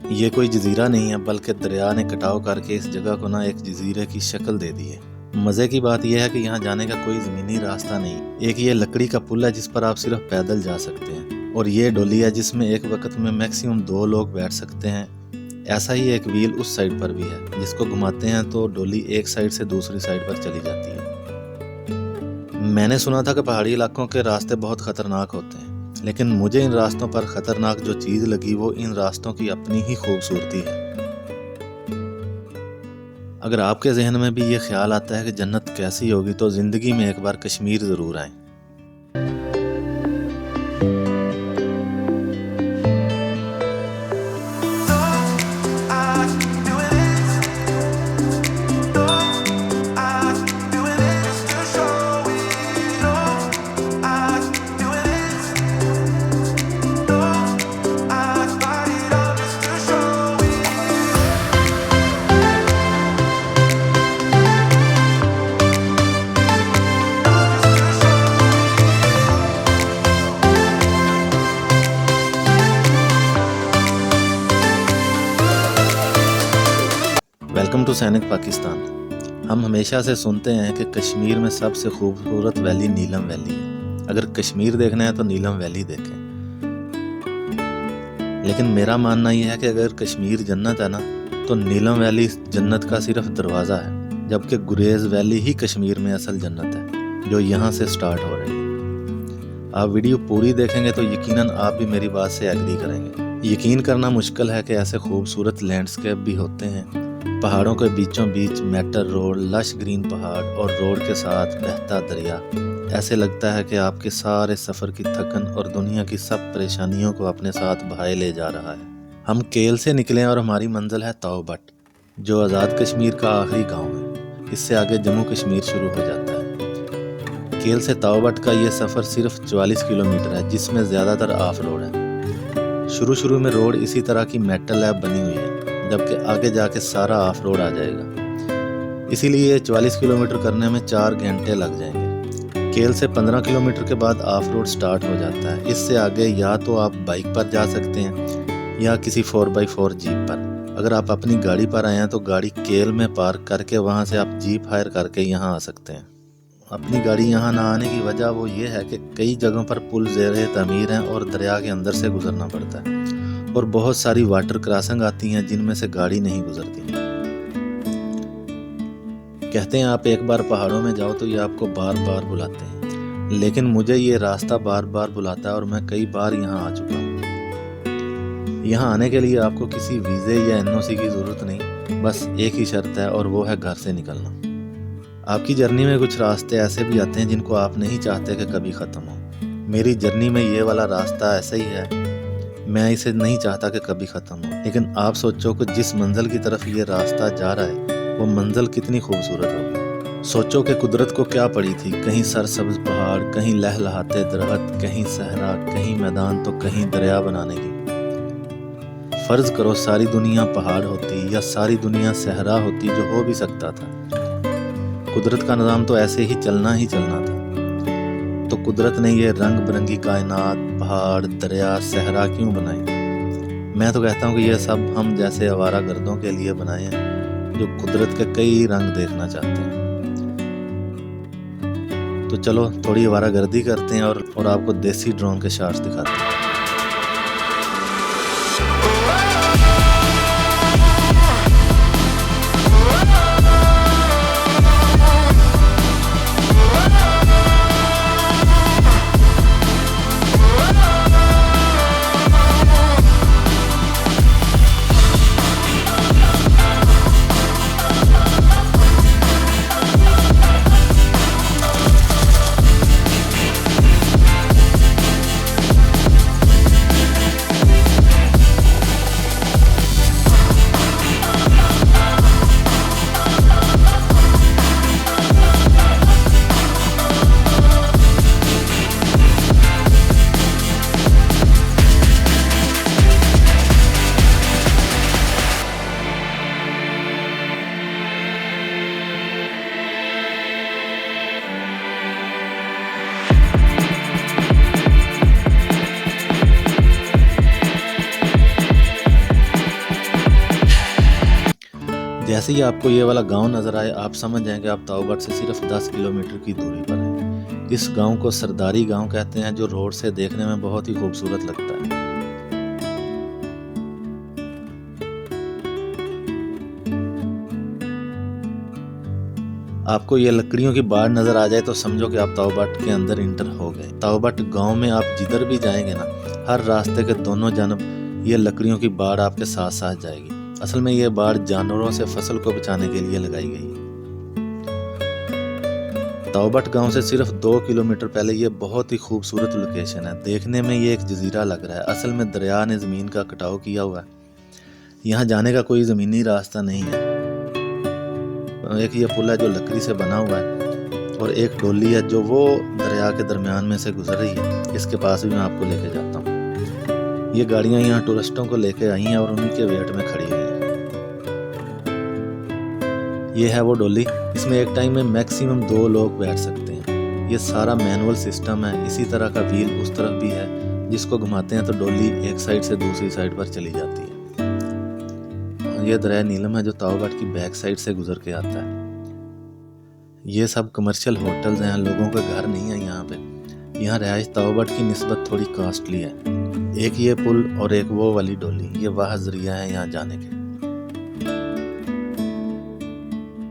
ये कोई जजीरा नहीं है, बल्कि दरिया ने कटाव करके इस जगह को ना एक जजीरे की शक्ल दे दी है। मज़े की बात यह है कि यहाँ जाने का कोई ज़मीनी रास्ता नहीं। एक ये लकड़ी का पुल है जिस पर आप सिर्फ पैदल जा सकते हैं, और ये डोली है जिसमें एक वक्त में मैक्सिमम 2 लोग बैठ सकते हैं। ऐसा ही एक व्हील उस साइड पर भी है, जिसको घुमाते हैं तो डोली एक साइड से दूसरी साइड पर चली जाती है। मैंने सुना था कि पहाड़ी इलाकों के रास्ते बहुत ख़तरनाक होते हैं, लेकिन मुझे इन रास्तों पर ख़तरनाक जो चीज़ लगी वो इन रास्तों की अपनी ही खूबसूरती है। अगर आपके जहन में भी ये ख्याल आता है कि जन्नत कैसी होगी, तो ज़िंदगी में एक बार कश्मीर ज़रूर आएं। वेलकम टू सैनिक पाकिस्तान। हम हमेशा से सुनते हैं कि कश्मीर में सबसे खूबसूरत वैली नीलम वैली है। अगर कश्मीर देखना है तो नीलम वैली देखें। लेकिन मेरा मानना यह है कि अगर कश्मीर जन्नत है ना, तो नीलम वैली जन्नत का सिर्फ दरवाज़ा है, जबकि गुरेज वैली ही कश्मीर में असल जन्नत है, जो यहाँ से स्टार्ट हो रही है। आप वीडियो पूरी देखेंगे तो यकीनन आप भी मेरी बात से एग्री करेंगे। यकीन करना मुश्किल है कि ऐसे खूबसूरत लैंडस्केप भी होते हैं। पहाड़ों के बीचों बीच मेटल रोड, लश ग्रीन पहाड़ और रोड के साथ बहता दरिया। ऐसे लगता है कि आपके सारे सफ़र की थकन और दुनिया की सब परेशानियों को अपने साथ बहाए ले जा रहा है। हम केल से निकले और हमारी मंजिल है तौबट, जो आज़ाद कश्मीर का आखिरी गांव है। इससे आगे जम्मू कश्मीर शुरू हो जाता है। केल से तौबट का ये सफ़र सिर्फ 44 किलोमीटर है, जिसमें ज़्यादातर ऑफ रोड है। शुरू में रोड इसी तरह की मेटल लैब बनी हुई है, जबकि आगे जाके सारा ऑफ रोड आ जाएगा। इसीलिए 44 किलोमीटर करने में 4 घंटे लग जाएंगे। केल से 15 किलोमीटर के बाद ऑफ रोड स्टार्ट हो जाता है। इससे आगे या तो आप बाइक पर जा सकते हैं या किसी 4x4 जीप पर। अगर आप अपनी गाड़ी पर आए हैं तो गाड़ी केल में पार्क करके वहां से आप जीप हायर करके यहाँ आ सकते हैं। अपनी गाड़ी यहाँ ना आने की वजह वो ये है कि कई जगहों पर पुल ज़ेरे तमीर हैं और दरिया के अंदर से गुजरना पड़ता है, और बहुत सारी वाटर क्रॉसिंग आती हैं जिनमें से गाड़ी नहीं गुजरती। कहते हैं आप एक बार पहाड़ों में जाओ तो ये आपको बार बार बुलाते हैं, लेकिन मुझे ये रास्ता बार बार बुलाता है और मैं कई बार यहाँ आ चुका हूँ। यहाँ आने के लिए आपको किसी वीज़े या NOC की ज़रूरत नहीं, बस एक ही शर्त है और वो है घर से निकलना। आपकी जर्नी में कुछ रास्ते ऐसे भी आते हैं जिनको आप नहीं चाहते कि कभी ख़त्म हो। मेरी जर्नी में ये वाला रास्ता ऐसा ही है। मैं इसे नहीं चाहता कि कभी ख़त्म हो, लेकिन आप सोचो कि जिस मंजिल की तरफ ये रास्ता जा रहा है वो मंजिल कितनी खूबसूरत होगी। सोचो कि कुदरत को क्या पड़ी थी, कहीं सरसब्ज पहाड़, कहीं लहलहाते दरख्त, कहीं सहरा, कहीं मैदान तो कहीं दरिया बनाने की। फ़र्ज़ करो सारी दुनिया पहाड़ होती या सारी दुनिया सहरा होती, जो हो भी सकता था। कुदरत का निज़ाम तो ऐसे ही चलना था। तो कुदरत ने ये रंग बिरंगी कायनात, पहाड़, दरिया, सहरा क्यों बनाई? मैं तो कहता हूँ कि ये सब हम जैसे आवारा गर्दों के लिए बनाए हैं, जो कुदरत के कई रंग देखना चाहते हैं। तो चलो थोड़ी आवारा गर्दी करते हैं और आपको देसी ड्रोन के शॉट्स दिखाते हैं। جیسے ہی آپ کو یہ والا گاؤں نظر آئے آپ سمجھ جائیں کہ آپ تاؤبٹ سے صرف 10 کلومیٹر کی دوری پر ہیں۔ اس گاؤں کو سرداری گاؤں کہتے ہیں، جو روڈ سے دیکھنے میں بہت ہی خوبصورت لگتا ہے۔ آپ کو یہ لکڑیوں کی باڑ نظر آ جائے تو سمجھو کہ آپ تاؤبٹ کے اندر انٹر ہو گئے۔ تاؤبٹ گاؤں میں آپ جدھر بھی جائیں گے نا، ہر راستے کے دونوں جانب یہ لکڑیوں کی باڑ آپ کے ساتھ ساتھ جائے گی۔ اصل میں یہ باڑ جانوروں سے فصل کو بچانے کے لیے لگائی گئی ہے۔ تاؤبٹ گاؤں سے صرف 2 کلومیٹر پہلے یہ بہت ہی خوبصورت لوکیشن ہے۔ دیکھنے میں یہ ایک جزیرہ لگ رہا ہے، اصل میں دریا نے زمین کا کٹاؤ کیا ہوا ہے۔ یہاں جانے کا کوئی زمینی راستہ نہیں ہے۔ ایک یہ پل ہے جو لکڑی سے بنا ہوا ہے، اور ایک ڈولی ہے جو وہ دریا کے درمیان میں سے گزر رہی ہے۔ اس کے پاس بھی میں آپ کو لے کے جاتا ہوں۔ یہ گاڑیاں یہاں ٹورسٹوں کو لے کے آئی ہیں اور انہی کے ویٹ میں کھڑی ہوئی ہیں۔ یہ ہے وہ ڈولی، اس میں ایک ٹائم میں میکسیمم 2 لوگ بیٹھ سکتے ہیں۔ یہ سارا مینول سسٹم ہے، اسی طرح کا ویل اس طرف بھی ہے، جس کو گھماتے ہیں تو ڈولی ایک سائیڈ سے دوسری سائیڈ پر چلی جاتی ہے۔ یہ دریا نیلم ہے جو تاؤبٹ کی بیک سائیڈ سے گزر کے آتا ہے۔ یہ سب کمرشل ہوٹلز ہیں، لوگوں کے گھر نہیں ہیں یہاں پہ۔ یہاں رہائش تاؤبٹ کی نسبت تھوڑی کاسٹلی ہے۔ ایک یہ پل اور ایک وہ والی ڈولی، یہ واحد ذریعہ ہے یہاں جانے کے۔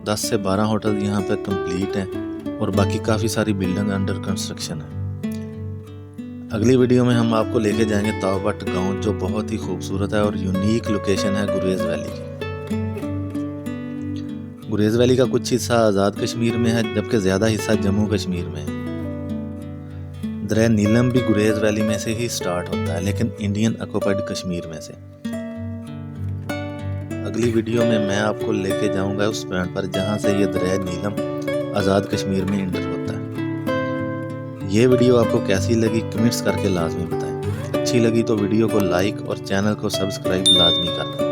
10 سے 12 ہوٹل یہاں پہ کمپلیٹ ہیں اور باقی کافی ساری بلڈنگ انڈر کنسٹرکشن ہے۔ اگلی ویڈیو میں ہم آپ کو لے کے جائیں گے تاؤبٹ گاؤں، جو بہت ہی خوبصورت ہے اور یونیک لوکیشن ہے گریز ویلی کی۔ گریز ویلی کا کچھ حصہ آزاد کشمیر میں ہے، جبکہ زیادہ حصہ جموں کشمیر میں ہے۔ دریا نیلم بھی گریز ویلی میں سے ہی سٹارٹ ہوتا ہے، لیکن انڈین آکوپائڈ کشمیر میں سے۔ اگلی ویڈیو میں آپ کو لے کے جاؤں گا اس پوائنٹ پر جہاں سے یہ دریا نیلم آزاد کشمیر میں انٹر ہوتا ہے۔ یہ ویڈیو آپ کو کیسی لگی کمنٹس کر کے لازمی بتائیں۔ اچھی لگی تو ویڈیو کو لائک اور چینل کو سبسکرائب لازمی کر دیں۔